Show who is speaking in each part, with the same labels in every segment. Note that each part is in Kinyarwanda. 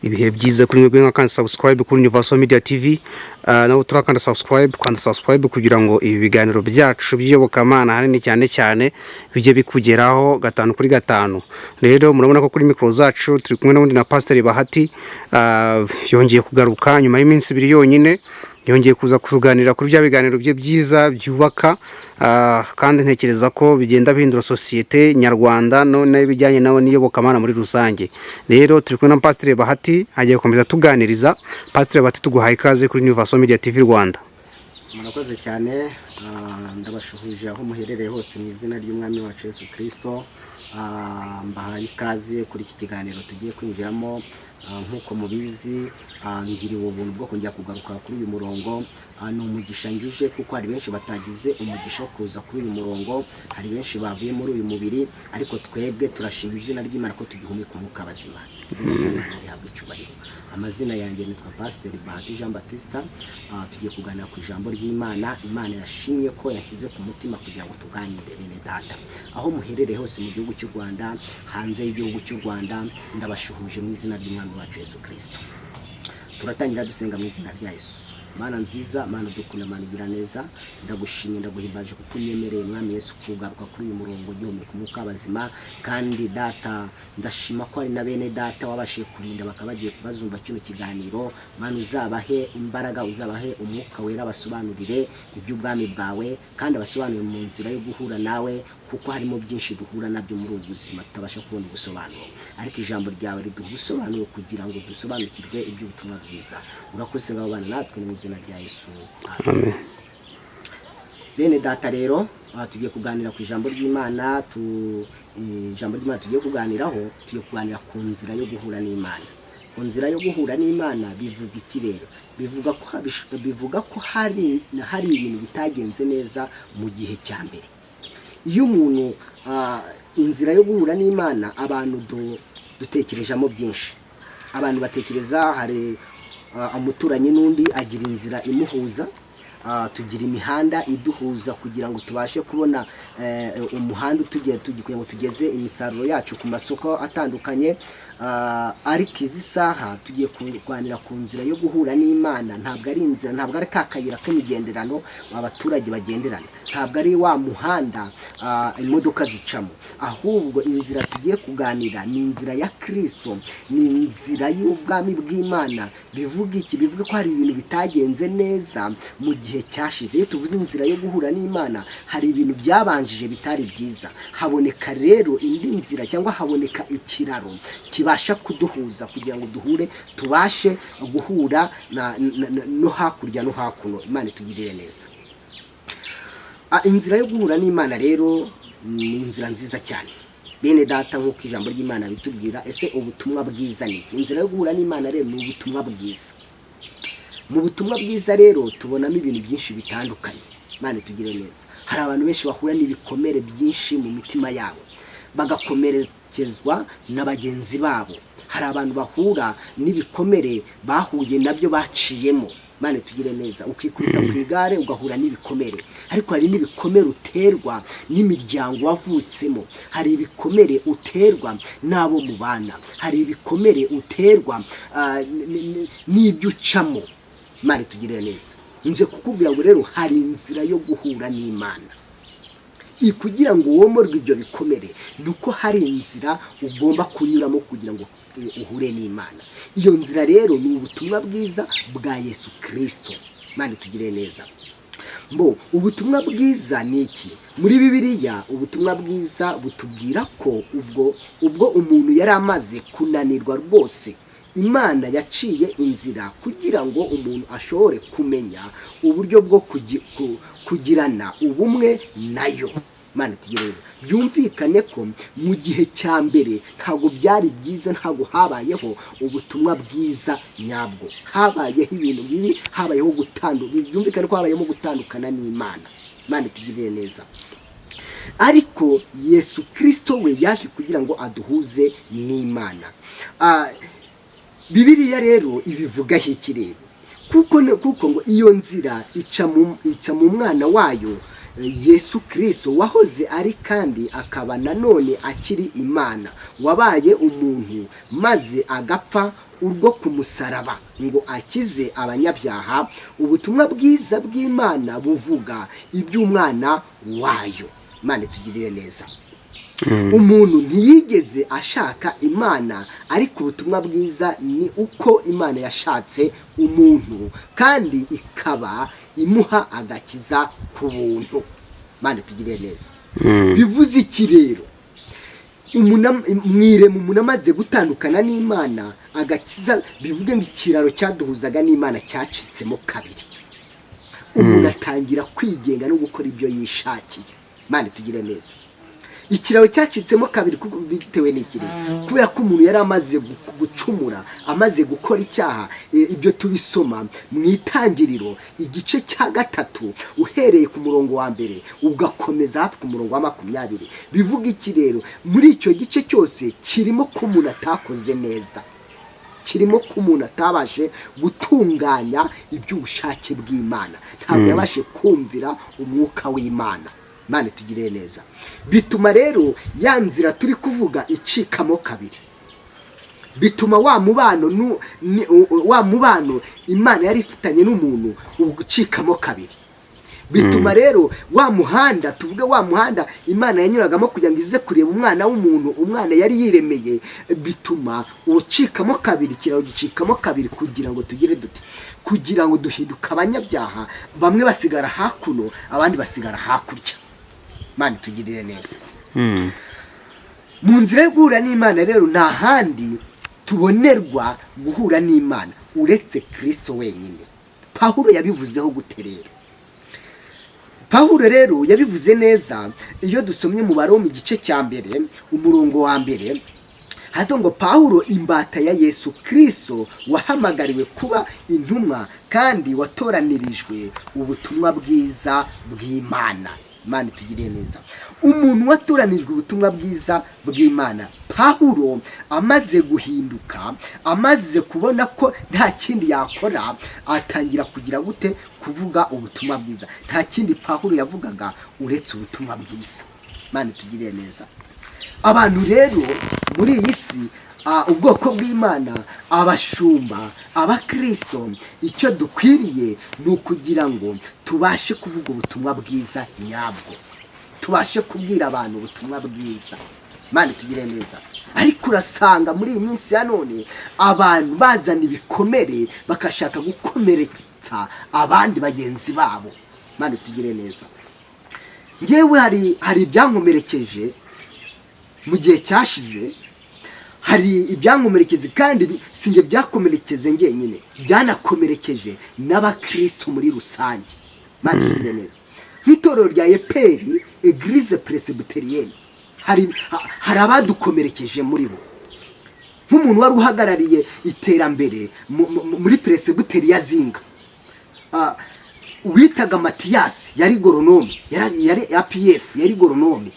Speaker 1: ibihe byiza kuri mwebwe nk'akandi subscribe kuri Universal Media TV, nawe turakanda subscribe kugira ngo ibi biganiro byacu by'iyobokamana hanini cyane bijye bikugeraho gatanu kuri gatanu. Rero murabona ko kuri mikro zacu turi kumwe n'undi na Pastor Bahati, yongeye kugaruka nyuma y'iminsi 2 yonyine, yongeye kuza kuganira kuri bya biganiro bye byiza byubaka, kandi ntekereza ko bigenda bihindura societe nyarwanda none bijyanye nawe n'iyobokamana muri rusange. Rero turi kumwe na Pastor Bahati agiye gukomeza tuganiriza. Pastor Bahati, tuguhaye ikaze kuri Universal Media TV Rwanda.
Speaker 2: Murakoze cyane, ndabashuhuje aho muherereye hose mu izina ry'umwami wacu Yesu Kristo. Mbahaye ikaze kuri iki kiganiro tugiye kwinjiramo. Nkuko mubizi, ngiriwe ubuntu bwo kongera kugaruka kuri uyu murongo. Ni umugisha ngije kuko hari benshi batagize umugisha wo kuza kuri uyu murongo, hari benshi bavuye muri uyu mubiri, ariko twebwe turashima izina ry'Imana ko tugihumeka umwuka bazima. Rihabwa icyubahiro. Amazina yanjye nitwa Pastor Bahati Jean Baptiste. Tugiye kuganira ku ijambo ry'Imana. Imana yashimye ko yakize ku mutima kugira ngo tuganire bene data. Aho muherereye hose mu gihugu cy'u Rwanda, hanze y'igihugu cy'u Rwanda, ndabashuhuje mu izina ry'umwami wacu Yesu Kristo. Turatangira dusenga mu izina rya Yesu. Mana nziza, Mana dukunda, Mana igira neza, ndagushimye ndaguhimbaje kuko unyemereye mwami Yesu kugaruka kuri uyu murongo ugihumeka umwuka bazima. Kandi data, ndashima ko ari na bene data wabashiye kurinda bakaba bagiye kubazumva kino kiganiro. Mana uzabahe imbaraga, uzabahe umwuka wera, basobanurire iby'ubwami bwawe kandi abasobanurire mu nzira yo guhura nawe, kuko harimo byinshi duhura nabyo muri ubu buzima tutabasha kubona ubusobanuro, ariko ijambo ryawe riduha ubusobanuro kugira ngo dusobanukirwe iby'ubutumwa bwiza. Urakoze ngabana natwe mu izina rya Yesu, amen. Bene data, rero tugiye kuganira ku ijambo ry'Imana. Ijambo ry'Imana tugiye kuganiraho, tugiye kuganira ku nzira yo guhura n'Imana. Ku nzira yo guhura n'Imana bivuga iki rero? Bivuga ko hari ibintu bitagenze neza mu gihe cya mbere. Iyo umuntu inzira yo guhura n'Imana, abantu dutekerejamo byinshi. Abantu batekereza hari umuturanyi n'undi agira inzira imuhuza, tugira imihanda iduhuza kugira ngo tubashe kubona umuhanda tugiye kugira ngo tugeze imisaruro yacu ku masoko atandukanye. Ariko izi saha tugiye kuganira ku nzira yo guhura n'Imana. Ntabwo ari inzira, ntabwo ari kakayira k'imigenderano abaturage bagenderana, ntabwo ari wa muhanda imodoka zicamo, ahubwo inzira tugiye kuganira ni inzira ya Kristo, ni inzira y'ubwami bw'Imana. Bivuga iki? Bivuga ko hari ibintu bitagenze neza mu gihe cyashize. Iyo tuvuze inzira yo guhura n'Imana, hari ibintu byabanjije bitari byiza. Haboneka rero indi nzira, cyangwa haboneka ikiraro kibasha kuduhuza kugira ngo duhure, tubashe guhura no hakurya no hakuno. Imana itugirire neza. Inzira yo guhura n'Imana rero ni inzira nziza cyane. Bene data, nk'uko ijambo ry'Imana bitubwira, ese ubutumwa bwiza ni iki? Inzira yo guhura n'Imana rero ni ubutumwa bwiza. Mu butumwa bwiza rero tubonamo ibintu byinshi bitandukanye. Imana itugirire neza. Hari abantu benshi bahura n'ibikomere byinshi mu mitima yabo, bagakomerekezwa na bagenzi babo. Hari abantu bahura n'ibikomere bahuye nabyo baciyemo. Imana tugire neza. Ukikubita ku igare ugahura n'ibikomere, ariko hari n'ibikomere uterwa n'imiryango wavutsemo. Hari ibikomere uterwa n'abo mubana, hari ibikomere uterwa n'ibyo ucamo. Imana tugire neza. Nje kukubwira ngo rero hari inzira yo guhura n'Imana. Kugira ngo womorwe ibyo bikomere, nuko hari inzira ugomba kunyuramo kugira ngo uhure n'Imana. Iyo nzira rero ni ubutumwa bwiza bwa Yesu Kristo. Imana tugire neza. Ubutumwa bwiza ni iki? Muri Bibiliya ubutumwa bwiza butubwira ko ubwo umuntu yari amaze kunanirwa rwose, Imana yaciye inzira kugira ngo umuntu ashobore kumenya uburyo bwo kugirana ubumwe nayo. Imana tugereza. Byumvikane ko mu gihe cya mbere ntabwo byari byiza, ntabwo habayeho ubutumwa bwiza nyabwo. Habayeho ibintu bibi, habayeho gutandukana. Byumvikane ko habayemo gutandukana n'Imana. Imana tugirire neza. Ariko Yesu Kristo we yaje kugira ngo aduhuze n'Imana. Bibiliya rero ibivugaho iki rero? Kuko ngo iyo nzira ica mu mwana wayo Yesu Kristo, wahoze ari kandi akaba nanone akiri Imana, wabaye umuntu maze agapfa urwo ku musaraba ngo akize abanyabyaha, ubutumwa bwiza bw'Imana buvuga iby'umwana wayo. Imana itugirire neza. Umuntu ntiyigeze ashaka Imana, ariko ubutumwa bwiza ni uko Imana yashatse umuntu kandi ikaba imuha agakiza ku buntu. Imana itugirire neza. Bivuze iki rero? Mwirema umuntu amaze gutandukana n'Imana, agakiza bivuge ngo ikiraro cyaduhuzaga n'Imana cyacitsemo kabiri. Umuntu atangira kwigenga no gukora ibyo yishakiye. Imana itugire neza. Ikiraro cyacitsemo kabiri bitewe n'ikiri, kubera ko umuntu yari amaze gucumura, amaze gukora icyaha. Ibyo tubisoma mu Itangiriro igice cya 3 uhereye ku murongo wa mbere ugakomeza hafi ku murongo wa 20. Bivuga iki rero? Muri icyo gice cyose kirimo ko umuntu atakoze neza, kirimo ko umuntu atabashe gutunganya iby'ubushake bw'Imana, ntabwo yabashe kumvira umwuka w'Imana. Imana itugirire neza. Bituma rero ya nzira turi kuvuga icikamo kabiri. Bituma wa mubano Imana yari ifitanye n'umuntu ugucikamo kabiri. Bituma rero wa muhanda, tuvuge wa muhanda Imana yanyuragamo kugira ngo ize kureba umwana w'umuntu, umwana yari yiremeye, bituma ucikamo kabiri, kiraro gicikamo kabiri, kugira ngo tugire dute, kugira ngo duhinduka abanyabyaha, bamwe basigara hakuno abandi basigara hakurya. Imana itugirire neza. Mu nzira yo guhura n'Imana rero nta handi tubonerwa guhura n'Imana uretse Kristo wenyine. Pawulo yabivuzeho gute rero? Pawulo rero yabivuze neza iyo dusomye mu Baroma igice cya mbere umurongo wa mbere, hato ngo Pawulo imbata ya Yesu Kristo wahamagariwe kuba intumwa kandi watoranirijwe ubutumwa bwiza bw'Imana. Imana itugiriye neza. Umuntu watoranijwe ubutumwa bwiza bw'Imana, Pawulo amaze guhinduka, amaze kubona ko nta kindi yakora, atangira kugira gute, kuvuga ubutumwa bwiza. Nta kindi Pawulo yavugaga uretse ubutumwa bwiza. Imana itugiriye neza. Abantu rero muri iyi si, ubwoko bw'Imana, abashumba, abakristo, icyo dukwiriye ni ukugira ngo tubashe kuvuga ubutumwa bwiza nyabwo, tubashe kubwira abantu ubutumwa bwiza. Imana itugire neza. Ariko urasanga muri iyi minsi ya none abantu bazana ibikomere bakashaka gukomeretsa abandi bagenzi babo. Imana itugire neza. Ngewe hari ibyankomerekeje mu gihe cyashize, hari ibyankomerekeze, kandi singe byakomerekeze ngenyine, byanakomerekeje n'abakristo muri rusange. Imana itugire neza. Nk'itorero rya Eperi Eglise Presbyterienne, hari abadukomerekeje muri bo. Nk'umuntu wari uhagarariye iterambere muri Presbyteri ya Zinga, witaga Matiyasi, yari goronome, yari APF, yari goronome.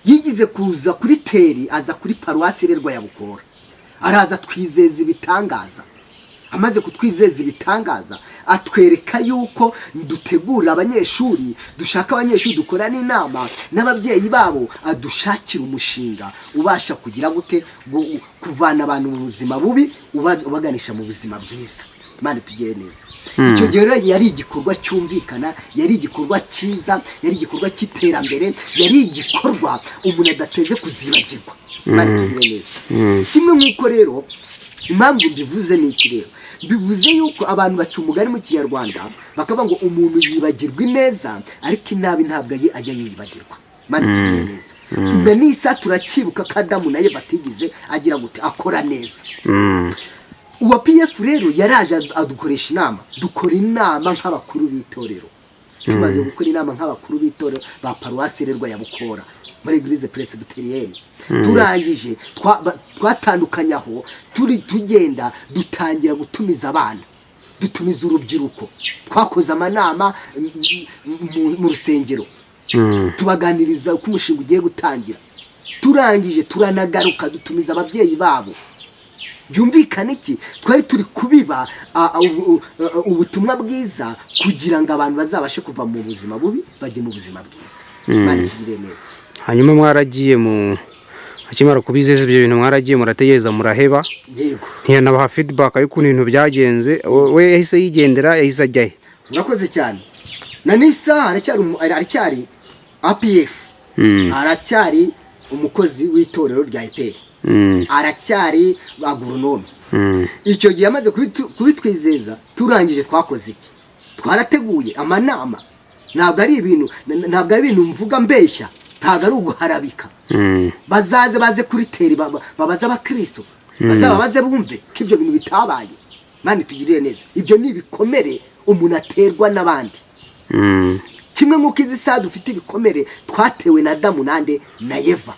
Speaker 2: Yigize kuza kuri teri, aza kuri paruwasi Rerwa ya Bukora, araza twizeza ibitangaza. Amaze kutwizeza ibitangaza, atwereka yuko dutegura abanyeshuri, dushaka abanyeshuri, dukora n'inama n'ababyeyi babo, adushakira umushinga ubasha kugira gute, kuvana abantu mu buzima bubi ubaganisha mu buzima bwiza. Imana itugire neza. Icyo gihe rero yari igikorwa cyumvikana, yari igikorwa cyiza, yari igikorwa cy'iterambere, yari igikorwa umuntu adateze kuzibagirwa. Imana itugire neza. Kimwe nk'uko rero, impamvu mbivuze ni iki rero? Bivuze yuko abantu baca umugani mu Kinyarwanda bakavuga ngo umuntu yibagirwa ineza, ariko inabi ntabwo ajya yibagirwa. Imana itugire neza. Na n'isa turakibuka ko Adamu na Eva batigeze agira gute, akora neza. Uwa PF rero yaraje adukoresha inama, dukora inama nk'abakuru b'itorero. Tumaze gukora inama nk'abakuru b'itorero ba paruwasi Rerwa ya Bukora muri Eglise Presbyterienne, turangije twatandukanyaho, tugenda dutangira gutumiza abana, dutumiza urubyiruko, twakoze amanama mu rusengero, tubaganiriza uko umushinga ugiye gutangira. Turangije turanagaruka dutumiza ababyeyi babo. Byumvikane iki? Twari turi kubiba ubutumwa bwiza kugira ngo abantu bazabashe kuva mu buzima bubi bajye mu buzima bwiza. Imana itugire neza.
Speaker 1: Hanyuma mwaragiye akimara kubizeza ibyo bintu mwaragiye murategereza muraheba
Speaker 2: yego
Speaker 1: ntiyanabaha feedback y'ukuntu ibintu byagenze we yahise yigendera yahise ajyahe
Speaker 2: murakoze cyane na nisa aracyari APF aracyari umukozi w'itorero rya IPR aracyari agoronome icyo gihe yamaze kubitwizeza turangije twakoze iki twarateguye amanama ntabwo ari ibintu mvuga mbeshya ntabwo ari uguharabika baze kuri teri babaza abakristo baze bumve ko ibyo bintu bitabaye mani tugirire neza ibyo ni ibikomere umuntu aterwa n'abandi kimwe nk'uko izi saha dufite ibikomere twatewe na Adamu nande na Eva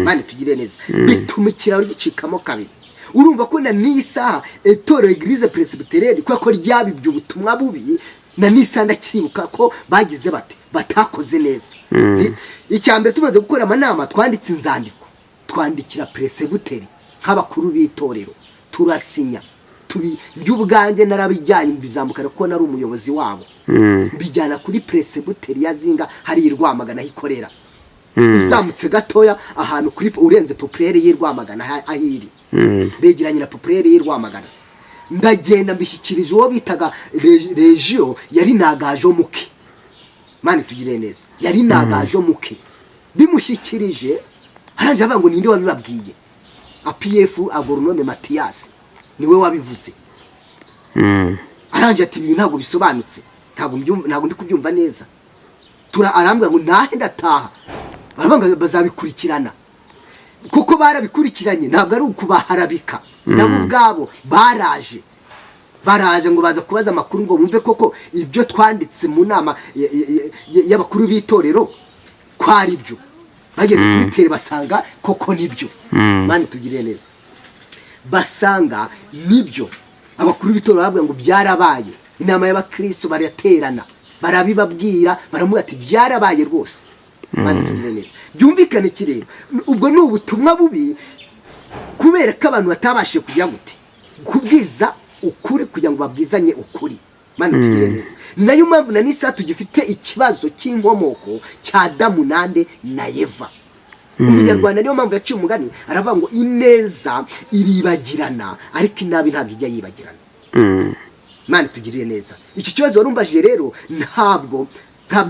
Speaker 2: mani tugirire neza bituma ikiraro gicikamo kabiri urumva ko na n'isaha itorero Eglise Presbyterienne ko ryabibye ubutumwa bubi na n'isaha ndakibuka ko bagize batakoze neza icyambere tumaze gukora amanama twanditse inzandiko twandikira Presbyteri nk'abakuru b'itorero turasinya by'ubwanjye narabijyanye bizamukana ko nari umuyobozi wabo bijyana kuri Presbyteri ya Zinga hari irwamagana hikorera uzamutse gatoya ahantu kuri urenze populaire y'irwamagana ahiri begeranye na populaire y'irwamagana ndagenda mbishyikirije uwo bitaga regio yari nagajo muke mani tugire neza yari nagajo muke bimushyikirije haranje avuga ngo ninde wabibabwiye APF agoronome Mathias niwe wabivuze aranje ati ibi ntabwo bisobanutse ntabwo ndi kubyumva neza arambwira ngo nahe ndataha barabanga bazabikurikirana kuko barabikurikiranye ntabwo ari ukubaharabika nabo ubwabo baraje ngo baza kubaza amakuru ngo bumve koko ibyo twanditse mu nama y'abakuru b'itorero kwari byo bageze kuri tere basanga koko nibyo mani tugire neza basanga nibyo abakuru b'itorero bavuga ngo byarabaye inama y'abakristo baraterana barabibabwira baramuga ati byarabaye rwose mani tugire neza byumvikane kirero ubwo ni ubutumwa bubi kubera ko abantu batabashije kugira gute kubwiza ukuri kugira ngo babwizanye ukuri mani tugire neza nayo mpamvu na nisa tugifite ikibazo cy'inkomoko cya Adamu nande na Eva umunyarwanda niyo mpamvu yaciye umugani aravuga ngo ineza iribagirana ariko inabi ntabwo ijya yibagirana mani tugirire neza iki kibazo warumbajije rero ntabwo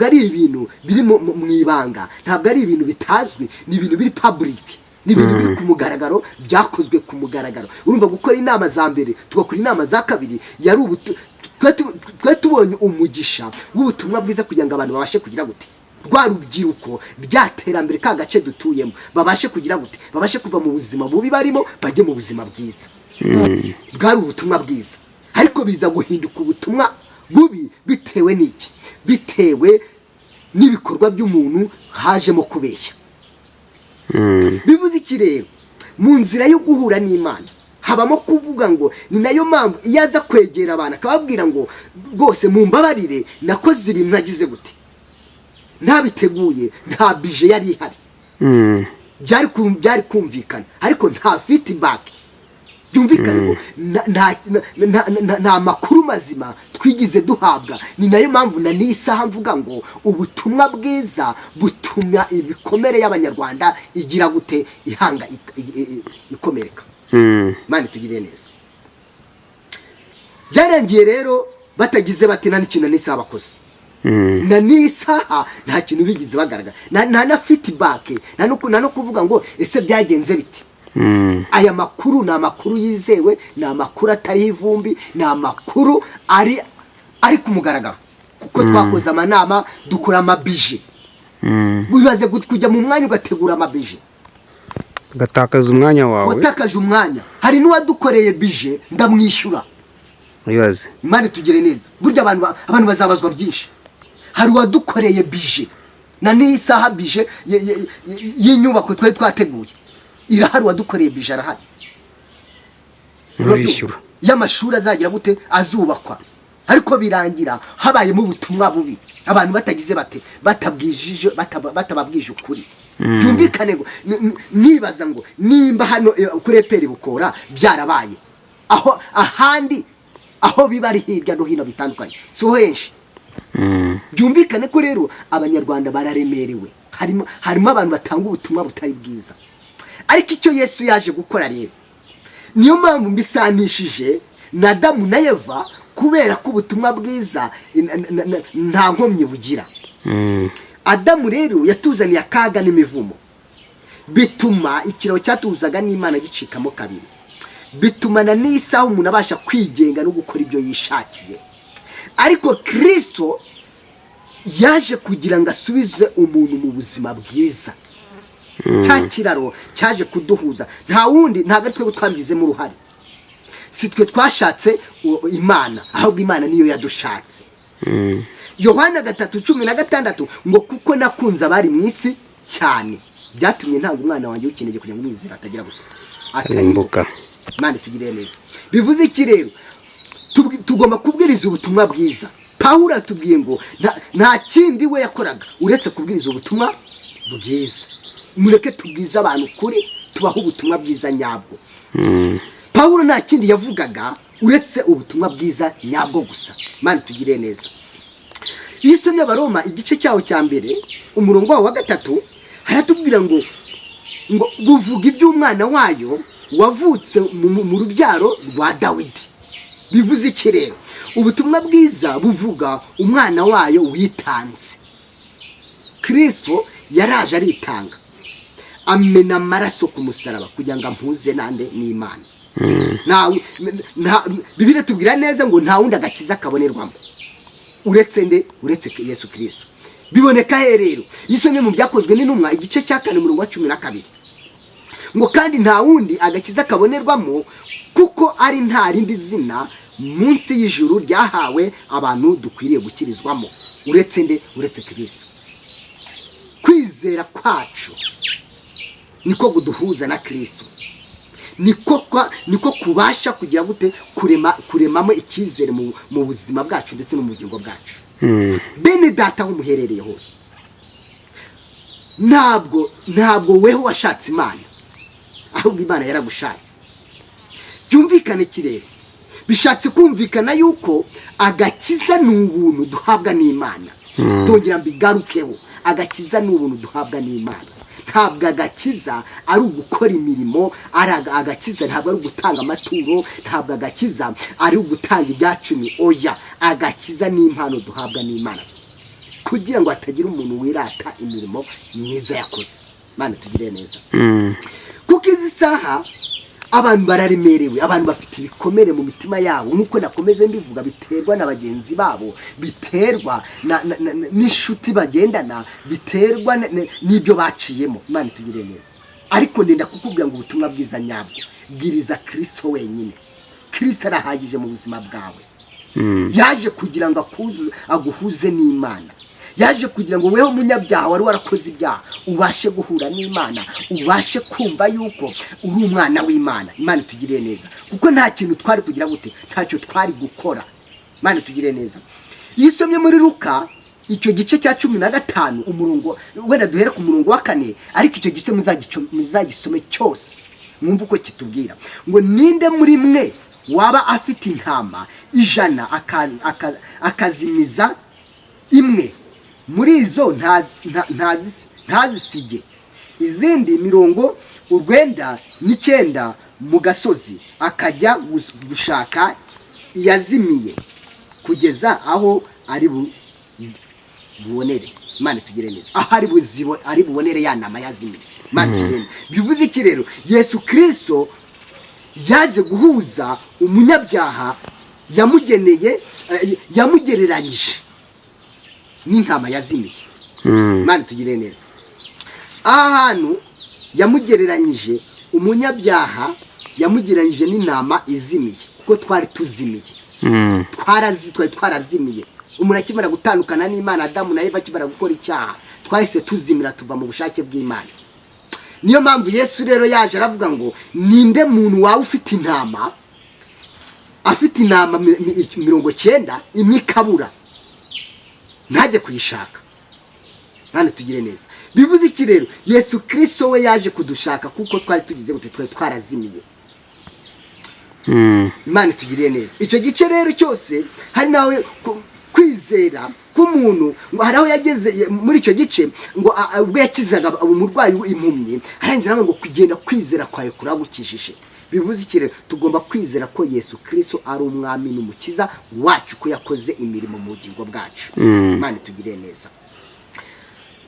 Speaker 2: ari ibintu biri mu ibanga ntabwo ari ibintu bitazwi ni ibintu biri public ni ibintu biri ku mugaragaro byakozwe ku mugaragaro urumva gukora inama za mbere tugakora inama za kabiri yari twe tubonye umugisha w'ubutumwa bwiza kugira ngo abantu babashe kugira gute rwa rubyiruko ryaterambere ka gace dutuyemo babashe kugira gute babashe kuva mu buzima bubi barimo bajye mu buzima bwiza bwari ubutumwa bwiza ariko biza guhinduka ubutumwa bubi bitewe n'iki bitewe n'ibikorwa by'umuntu hajemo kubeshya bivuze iki rero mu nzira yo guhura n'Imana habamo kuvuga ngo ni nayo mpamvu iyo aza kwegera abantu akababwira ngo rwose mumbabarire nakoze ibintu nagize gute ntabiteguye nta bije yari ihari byari kumvikana ariko nta feedback byumvikane ngo nta makuru mazima twigize duhabwa ni nayo mpamvu na n'isaha mvuga ngo ubutumwa bwiza butuma ibikomere y'abanyarwanda igira gute ihanga ikomereka mani tugire neza byarangiye rero batagize bati nta n'ikintu n'isaha bakoze na n'isaha nta kintu bigize bagaragara nta na feedback nta no kuvuga ngo ese byagenze biti aya makuru ni amakuru yizewe ni amakuru atari ivumbi ni amakuru ari ku mugaragaro kuko twakoze amanama dukora amabije wibaze kujya mu mwanya ugategura amabije
Speaker 1: ugatakaza umwanya wawe
Speaker 2: watakaje umwanya hari n'uwadukoreye bije ndamwishyura
Speaker 1: wibaze
Speaker 2: imana tugire neza burya abantu bazabazwa byinshi hari uwadukoreye bije na n'isaha bije y'inyubako twari twateguye irahari wadukoreye bije arahari
Speaker 1: urishyura
Speaker 2: y'amashuri azagira gute azubakwa ariko birangira habayemo ubutumwa bubi abantu batagize bate batababwije ukuri byumvikane ngo nibaza ngo nimba hano kuri EPR Bukora byarabaye aho ahandi aho biba ari hirya no hino bitandukanye so henshi byumvikane ko rero abanyarwanda bararemerewe harimo abantu batanga ubutumwa butari bwiza ariko icyo Yesu yaje gukora rero, niyo mpamvu mbisanishije na Adamu na Eva, kubera ko ubutumwa bwiza nta nkomyi bugira. Adamu rero yatuzaniye akaga n'imivumo, bituma ikiraro cyatuzaga n'Imana gicikamo kabiri, bituma na n'isaha umuntu abasha kwigenga no gukora ibyo yishakiye. Ariko Kristo yaje kugira ngo asubize umuntu mu buzima bwiza. Cya kiraro cyaje kuduhuza, nta wundi, ntabwo ari twe twambizemo uruhare, si twe twashatse Imana, ahubwo Imana niyo yadushatse. Yohana 3:16 ngo kuko nakunze abari mu isi cyane, byatumye ntanga umwana wanjye w'ikinege kugira ngo umwizera atagira atarimbuka. Imana tugire neza. Bivuze iki rero? Tugomba kubwiriza ubutumwa bwiza. Pawulo atubwiye ngo nta kindi we yakoraga uretse kubwiriza ubutumwa bwiza. Mureke tubwiza abantu kuri, tubaho ubutumwa bwiza nyabwo. Pawulo nta kindi yavugaga uretse ubutumwa bwiza nyabwo gusa. Imana tugire neza. Yisomye Abaroma igice cyaho cya mbere umurongo wa 3 haratubwira ngo buvuga iby'umwana wayo wavutse mu rubyaro rwa Dawidi. Bivuze iki rero? Ubutumwa bwiza buvuga umwana wayo witanze. Kristo yaraje aritanga, amena amaraso ku musaraba kugira ngo ampuze nande n'Imana. Bibiliya tubwira neza ngo nta wundi agakiza kabonerwamo uretse Yesu Kristo. Biboneka rero yisomye mu byakozwe n'intumwa igice cya 4 umurongo wa 12 ngo kandi nta wundi agakiza kabonerwamo kuko ari nta rindi zina munsi y'ijuru ryahawe abantu dukwiriye gukirizwamo uretse Kristo. Kwizera kwacu niko kuduhuza na Kristo, niko kubasha kugira gute kuremamo icyizere mu buzima bwacu ndetse no mu bugingo bwacu. Bene data aho muherereye hose, ntabwo weho washatse Imana, ahubwo Imana yaragushatse. Byumvikane kirere, bishatse kumvikana yuko agakiza ni ubuntu duhabwa n'Imana. Tongera mbigarukeho, agakiza ni ubuntu duhabwa n'Imana. Ntabwo agakiza ari ugukora imirimo, agakiza ntabwo ari ugutanga amaturo, ntabwo agakiza ari ugutanga ibyacumi. Oya, agakiza ni impano duhabwa n'Imana kugira ngo hatagira umuntu wirata imirimo myiza yakoze. Imana tugire neza. Kuko izi saha abantu bararemerewe, abantu bafite ibikomere mu mitima yabo, nkuko nakomeze mbivuga, biterwa na bagenzi babo, biterwa n'inshuti bagendana, biterwa n'ibyo baciyemo. Imana tugire neza. Ariko ndenda kukubwira ngo ubutumwa bwiza nyabwo bwiriza Kristo wenyine. Kristo arahagije mu buzima bwawe. Yaje kugira ngo aguhuze n'Imana. Yaje kugira ngo weho umunyabyaha wari warakoze ibyaha ubashe guhura n'Imana, ubashe kumva yuko uri umwana w'Imana. Imana tugire neza. Kuko nta kintu twari kugira gute, ntacyo twari gukora. Imana tugire neza. Yisomye muri Luka icyo gice cya 15 umurongo, wenda duhere ku murongo wa 4, ariko icyo gice muzagisome cyose mwumva uko kitubwira ngo ninde muri mwe waba afite intama 100 akazimiza imwe muri izo ntazisige izindi 99 mu gasozi, akajya gushaka iyazimiye kugeza aho ari bubonere. Imana tugire neza. Aho ari bubonere ya nama yazimiye. Imana tugire. Bivuze iki rero? Yesu Kristo yaje guhuza umunyabyaha, yamugereranyije n'intama yazimiye. Imana tugire neza. Ahantu yamugereranyije umunyabyaha, yamugereranyije n'intama izimiye, kuko twari tuzimiye. Twari twarazimiye. Umuntu akimara gutandukana n'Imana, Adamu na Eva akimara gukora icyaha, twahise tuzimira, tuva mu bushake bw'Imana. Niyo mpamvu Yesu rero yaje aravuga ngo ninde muntu wawe ufite intama, afite intama 90 imwe ikabura, ntajye kuyishaka. Imana tugire neza. Bivuze iki rero? Yesu Kristo we yaje kudushaka kuko twari tugize gute, twari twarazimiye. Imana tugire neza. Icyo gice rero cyose hari nawe kwizera k'umuntu ngo hari aho yageze muri icyo gice ngo ubwo yakizaga umurwayi impumyi arangira ngo kugenda kwizera kwawe kuragukijije. Bivuze iki rero? Tugomba kwizera ko Yesu Kristo ari umwami n'umukiza wacu, ko yakoze imirimo mu bugingo bwacu. Imana itugire neza.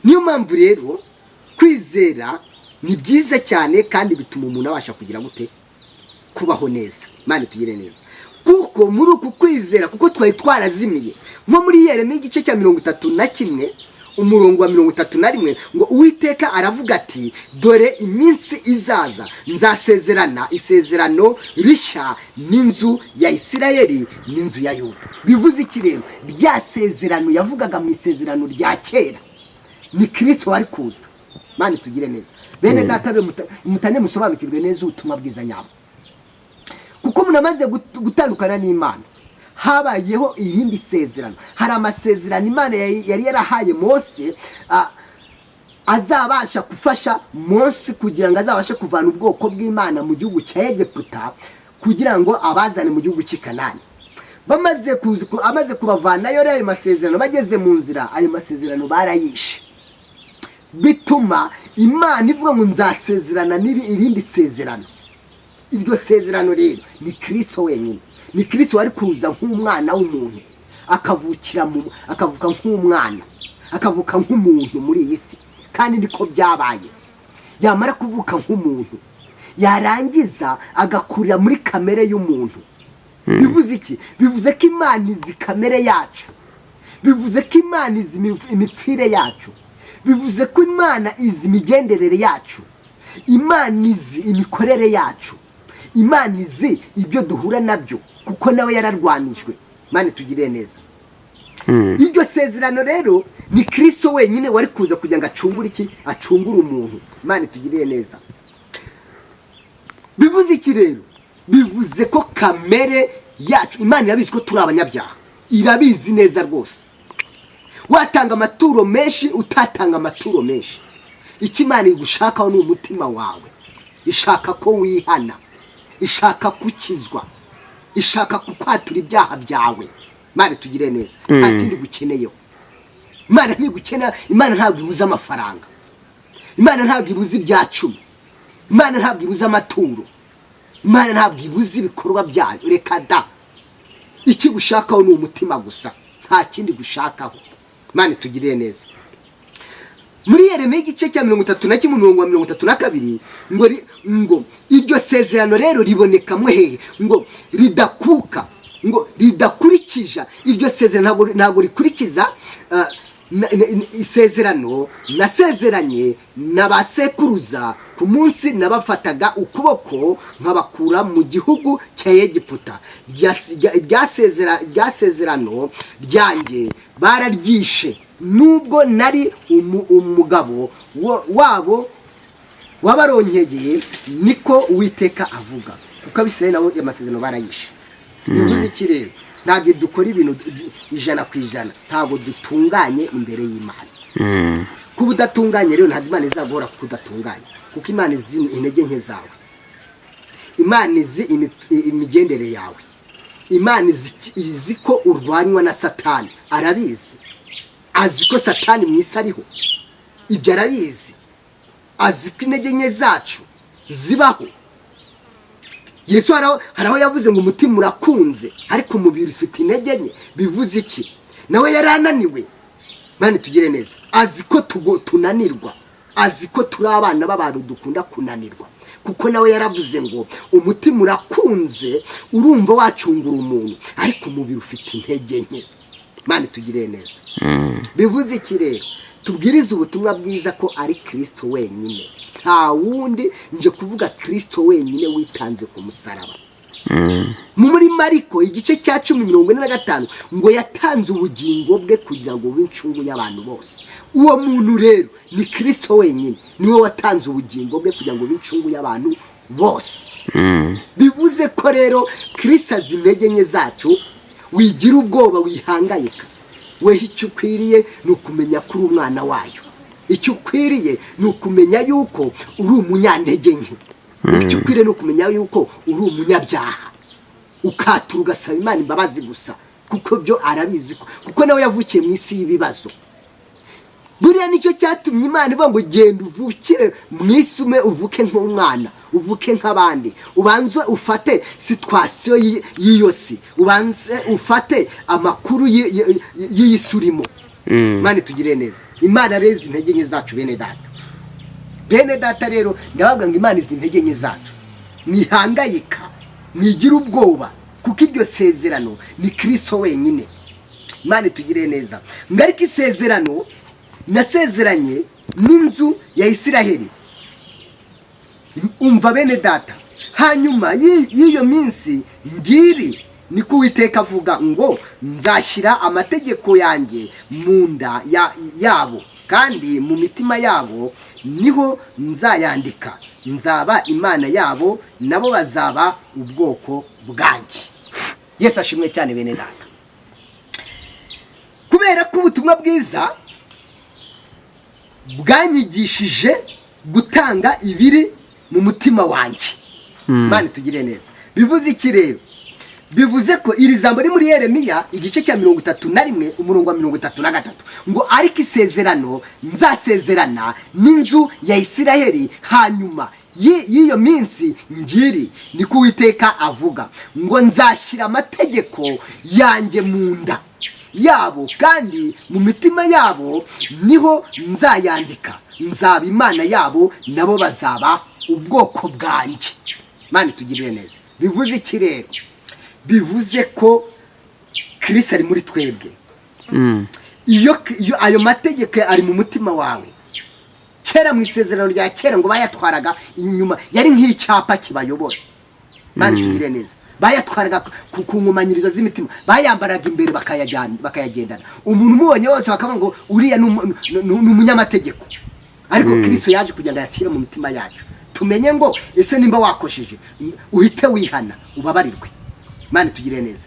Speaker 2: Niyo mpamvu rero kwizera ni byiza cyane kandi bituma umuntu abasha kugira gute? Kubaho neza. Imana itugire neza. Kuko muri uku kwizera, kuko twari twarazimiye, nko muri Yeremiya igice cya 31 umurongo wa 31 ngo Uwiteka aravuga ati dore iminsi izaza nzasezerana isezerano rishya n'inzu ya Isirayeli n'inzu ya Yuda. Bivuze iki rero? Rya sezerano yavugaga mu isezerano rya kera ni Kristo wari kuza. Imana itugire neza. Bene data be mutane musobanukirwe neza ubutumwa bwiza nyabo, kuko munamaze gutandukana n'Imana habayeho irindi sezerano. Hari amasezerano Imana yari yarahaye Mose, azabasha gufasha Mose kugira ngo azabashe kuvana ubwoko bw'Imana mu gihugu cya Egiputa kugira ngo abazane mu gihugu cy'i Kanani. Amaze kubavanayo rero ayo masezerano, bageze mu nzira ayo masezerano barayishe, bituma Imana ivuga ngo nzasezerana irindi sezerano. Iryo sezerano rero ni Kristo wenyine. Ni Kristo wari kuza nk'umwana w'umuntu, akavuka nk'umwana, akavuka nk'umuntu muri iyi si. Kandi niko byabaye. Yamara kuvuka nk'umuntu, yarangiza agakurira muri kamere y'umuntu. Bivuze iki? Bivuze ko Imana izi kamere yacu, bivuze ko Imana izi imipfire yacu, bivuze ko Imana izi imigenderere yacu, Imana izi imikorere yacu, Imana izi ibyo duhura nabyo, kuko nawe yararwanijwe. Imana tugire neza. Iryo sezerano rero ni Kristo wenyine wari kuza kugira ngo acungure iki? Acungure umuntu. Imana tugire neza. Bivuze iki rero? Bivuze ko kamere yacu, Imana irabizi ko turi abanyabyaha, irabizi neza rwose. Watanga amaturo menshi, utatanga amaturo menshi, icyo Imana igushakaho ni umutima wawe. Ishaka ko wihana, ishaka kukizwa, ishaka kukwatura ibyaha byawe. Imana tugire neza. Nta kindi gukeneyeho. Imana ntigukeneye. Imana ntabwo ibuza amafaranga, Imana ntabwo ibuza ibyacumi, Imana ntabwo ibuza amaturo, Imana ntabwo ibuza ibikorwa byayo. Reka da, icyo gushakaho ni umutima gusa, nta kindi gushakaho. Imana tugire neza. Muri Yeremiya igice cya 31 umurongo wa 32 ngo iryo sezerano rero ribonekamo hehe? Ngo ridakuka, ngo ridakurikija. Iryo sezerano ntabwo rikurikiza isezerano nasezeranye n'abasekuruza ku munsi nabafataga ukuboko nkabakura mu gihugu cya Egiputa. Rya sezerano ryanjye bararyishe, nubwo nari umugabo wabo wabaronkeye, niko Uwiteka avuga. Kuko Abisirayeli nabo amasezerano barayishe. Bivuze iki rero? Ntabwo dukora ibintu 100%, ntabwo dutunganye imbere y'Imana. Kuba udatunganye rero ntabwo Imana izagora kudatunganya, kuko Imana izi intege nke zawe, Imana izi imigendere yawe, Imana izi ko urwanywa na Satani. Arabizi, azi ko Satani mu isi ariho, ibyo arabizi. Azi ko intege nke zacu zibaho. Yesu hari aho yavuze ngo umutima urakunze ariko umubiri ufite intege nke. Bivuze iki? Nawe yarananiwe. Imana tugire neza. Azi ko tunanirwa, azi ko turi abana b'abantu dukunda kunanirwa, kuko nawe yaravuze ngo umutima urakunze, urumva wacungura umuntu, ariko umubiri ufite intege nke. Imana tugire neza. Bivuze iki rero? Tubwiriza ubutumwa bwiza ko ari Kristo wenyine, nta wundi. Nje kuvuga Kristo wenyine witanze ku musaraba. Muri Mariko igice cya 10:45 ngo yatanze ubugingo bwe kugira ngo bw'incungu y'abantu bose. Uwo muntu rero ni Kristo wenyine, niwe watanze ubugingo bwe kugira ngo bw'incungu y'abantu bose. Bivuze ko rero Kristo azi intege nke zacu. Wigira ubwoba, wihangayika. We icyo ukwiriye ni ukumenya ko uri umwana wayo. Icyo ukwiriye ni ukumenya yuko uri umunyantege nke. Icyo ukwiriye ni ukumenya yuko uri umunyabyaha, ukatura ugasaba Imana imbabazi gusa. kuko byo arabizi kuko nawe yavukiye mu isi y'ibibazo. Buriya nicyo cyatumye Imana ivuga ngo genda uvukire mu isi uvuke nk'umwana, uvuke nk'abandi, ubanze ufate situwasiyo y'iyo si, ubanze ufate amakuru y'isi urimo. Imana tugire neza. Imana rezi intege nke zacu bene data rero ndavuga ngo Imana izi intege nke zacu, mwihangayika, mwigira ubwoba, kuko iryo sezerano ni Kristo wenyine. Imana tugire neza. Ngarika isezerano nasezeranye n'inzu ya Isiraheli. Umva bene data, hanyuma y'iyo minsi ngiri niko Uwiteka avuga ngo nzashyira amategeko yanjye mu nda yabo, kandi mu mitima yabo niho nzayandika. Nzaba Imana yabo, nabo bazaba ubwoko bwanjye. Yesu ashimwe cyane bene data. Kubera ko ubutumwa bwiza bwanyigishije gutanga ibiri mu mutima wanjye. Imana tugire neza. Bivuze iki rero? Bivuze ko iri jambo muri Yeremiya igice cya 31 umurongo wa 33 ngo ariko isezerano nzasezerana n'inzu ya Isiraheli hanyuma y'iyo minsi ngiri, niko Uwiteka avuga ngo nzashyira amategeko yanjye mu nda yabo, kandi mu mitima yabo niho nzayandika. Nzaba Imana yabo, nabo bazaba ubwoko bwanjye. Imana tugirire neza. Bivuze iki rero? Bivuze ko Kristo ari muri twebwe. Iyo ayo mategeko ari mu mutima wawe, kera mu isezerano rya kera ngo bayatwaraga inyuma, yari nk'icyapa kibayobora. Imana tugirire neza. Bayatwaraga ku nkomanyirizo z'imitima, bayambaraga imbere bakayagendana. Umuntu umubonye wose bakavuga ngo uriya ni umunyamategeko. Ariko Kristo yaje kugira ngo yakire mu mitima yacu, tumenye ngo ese nimba wakosheje uhite wihana ubabarirwe. Imana tugire neza.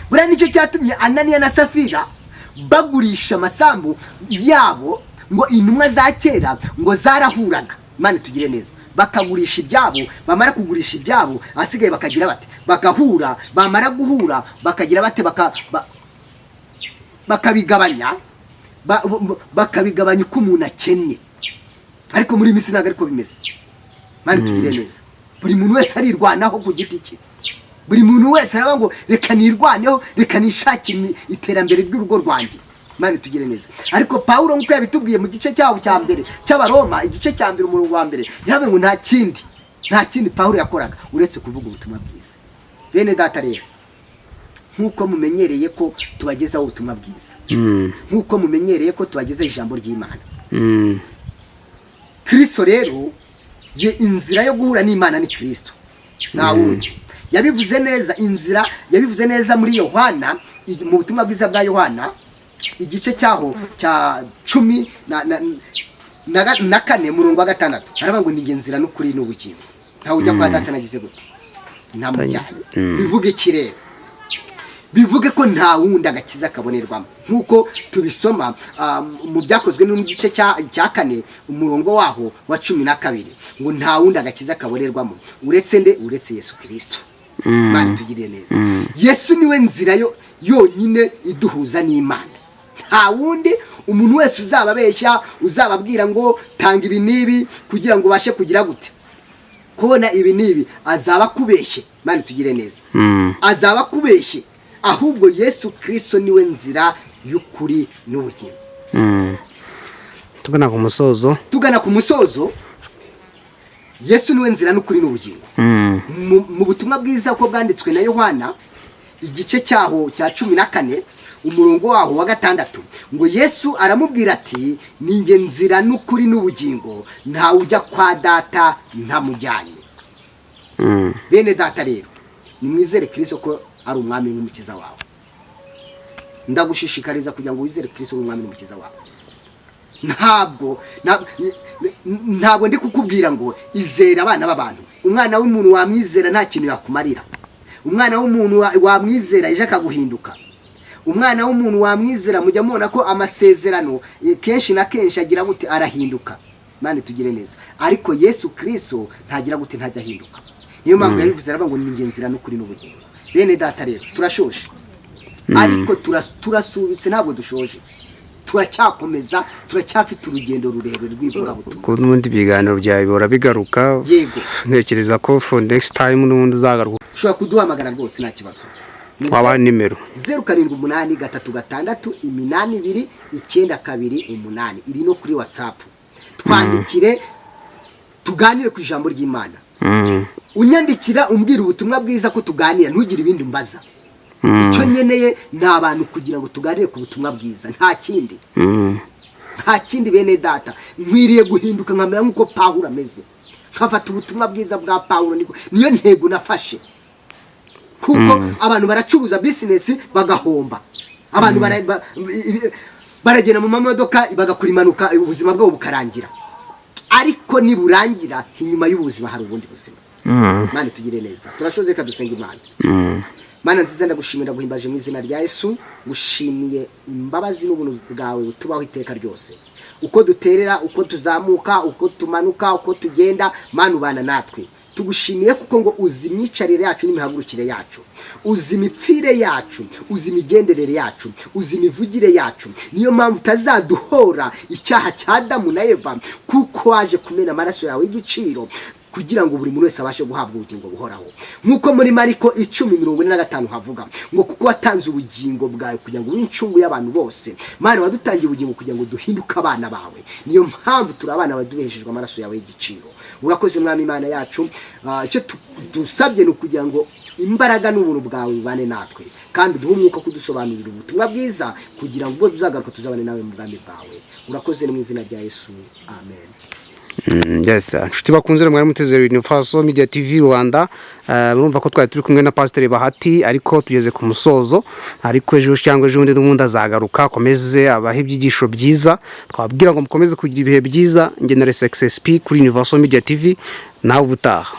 Speaker 2: Buriya nicyo cyatumye Ananiya na Safira bagurisha amasambu yabo, ngo intumwa za kera ngo zarahuraga. Imana tugire neza. Bakagurisha ibyabo, bamara kugurisha ibyabo asigaye bakagira bate, bagahura, bamara guhura bakagira bate, bakabigabanya uko umuntu akennye. Ariko muri misi ntabwo ariko bimeze. Imana tugire neza. Buri muntu wese arirwanaho ku giti cye. Buri muntu wese aravuga ngo reka nirwaneho, reka nishakire iterambere ry'urugo rwanjye. Imana tugire neza. Ariko Pawulo nk'uko yabitubwiye mu gice cyaho cya mbere cy'Abaroma igice cya 2 umurongo wa 1, yaravuze ngo nta kindi Pawulo yakoraga uretse kuvuga ubutumwa bwiza. Bene data rero, nk'uko mumenyereye ko tubagezaho ubutumwa bwiza, nk'uko mumenyereye ko tubagezaho ijambo ry'Imana, Kristo rero inzira yo guhura n'Imana ni Kristo, nta wundi. Yabivuze neza inzira, yabivuze neza muri Yohana, mu butumwa bwiza bwa Yohana igice cyaho cya 14 murongo wa 6, aravuga ngo ni nzira n'ukuri n'ubugingo, ntawe ujya kwa data nagize gute, nta mujyana. Bivuga iki rero? Bivuge ko nta wundi agakiza kabonerwamo, nk'uko tubisoma mu byakozwe no mu gice cya 4 umurongo waho wa 12, ngo nta wundi agakiza kabonerwamo uretse Yesu Kristo. Imana tugiriye neza. Yesu niwe nzira yonyine iduhuza n'Imana. Nta wundi umuntu wese uzababeshya, uzababwira ngo tanga ibi nibi kugira ngo bashe kugira gute, kubona ibi nibi, azaba kubeshye. Imana tugire neza. Azaba kubeshye. Ahubwo Yesu Kristo niwe nzira y'ukuri n'ubugingo.
Speaker 1: Tugana ku musozo.
Speaker 2: Yesu niwe nzira n'ukuri n'ubugingo. Mu butumwa bwiza ko bwanditswe na Yohana igice cyaho cya 14 umurongo waho wa 6, ngo Yesu aramubwira ati ni nge nzira n'ukuri n'ubugingo, nta ujya kwa data ntamujyanye. Bene data rero, nimwizere Kristo ko ari umwami n'umukiza wawe. Ndagushishikariza kugira ngo wizere Kristo ari umwami n'umukiza wawe. Ntabwo ndi kukubwira ngo izera abana b'abantu. Umwana w'umuntu wamwizera nta kintu yakumarira. Umwana w'umuntu wamwizera ejo akaguhinduka. Umwana w'umuntu wamwizera mujya mubona ko amasezerano kenshi na kenshi agira gute, arahinduka. Imana tugire neza. Ariko Yesu Kristo ntagira gute, ntajya ahinduka. Niyo mpamvu yabivuze aravuga ngo ni nge nzira n'ukuri n'ubugingo. Bene data rero turashoshe. ariko turasubitse ntabwo dushoje, turacyakomeza, turacyafite urugendo rurerure rw'ivugabutumwa.
Speaker 1: ko n'ubundi ibiganiro byawe bihora bigaruka.
Speaker 2: Yego,
Speaker 1: ntekereza ko for next time n'ubundi uzagaruka
Speaker 2: ushobora kuduhamagara rwose nta kibazo.
Speaker 1: waba nimero
Speaker 2: 0783829228 iri no kuri WhatsApp. Twandikire tuganire ku ijambo ry'Imana. Unyandikira umbwira ubutumwa bwiza ko tuganira, ntugire ibindi mbaza. Icyo nyeneye ni abantu kugira ngo tuganire ku butumwa bwiza, nta kindi. Nta kindi bene data, nkwiriye guhinduka nkamera nk'uko Pawulo ameze, nkafata ubutumwa bwiza bwa Pawulo, niyo ntego nafashe. Kuko abantu baracuruza business bagahomba, abantu baragenda mu mamodoka bagakora impanuka, ubuzima bwabo bukarangira. Ariko niburangira inyuma y'ubuzima hari ubundi buzima. Mana tugire neza, turashoze kadusenga Imana. Mana nziza ndagushimira guhimbaje mu izina rya Yesu, gushimiye imbabazi n'ubuntu bwawe butubaho iteka ryose. Uko duterera, uko tuzamuka, uko tumanuka, uko tugenda, Mana ubana natwe. Tugushimiye kuko ngo uzi imyicarire yacu n'imihagurukire yacu, uzi imipfire yacu, uzi imigenderere yacu, uzi imivugire yacu. Niyo mpamvu utazaduhora icyaha cya Adamu na Eva, kuko waje kumena amaraso yawe y'igiciro kugira ngo buri muntu wese abashe guhabwa ubugingo buhoraho. Nkuko muri Mariko 10:45 havuga ngo kuko watanze ubugingo bwawe kugira ngo w'incungu y'abantu bose. Mana wadutangiye ubugingo kugira ngo duhinduke abana bawe, niyo mpamvu turi abana baduheshejwe amaraso yawe y'igiciro. Urakoze Mwami Imana yacu, icyo dusabye no kugira ngo imbaraga n'ubuntu bwawe bibane natwe, kandi duhe umwuka kudusobanurira ubutumwa bwiza kugira ngo ubwo tuzagaruka tuzabane nawe mu bwami bwawe. Urakoze mu izina rya Yesu, amen.
Speaker 1: Yes, nshuti bakunze mwari mutezero Universal Media TV Rwanda. Murumva ko twari turi kumwe na Pastor Bahati, ariko tugeze ku musozo, ariko ejo cyangwa ejo undi n'undi azagaruka komeze abahe ibyigisho byiza. Twabwira ngo mukomeze kugira ibihe byiza. Nge na SXSP kuri Universal Media TV, nawe ubutaha.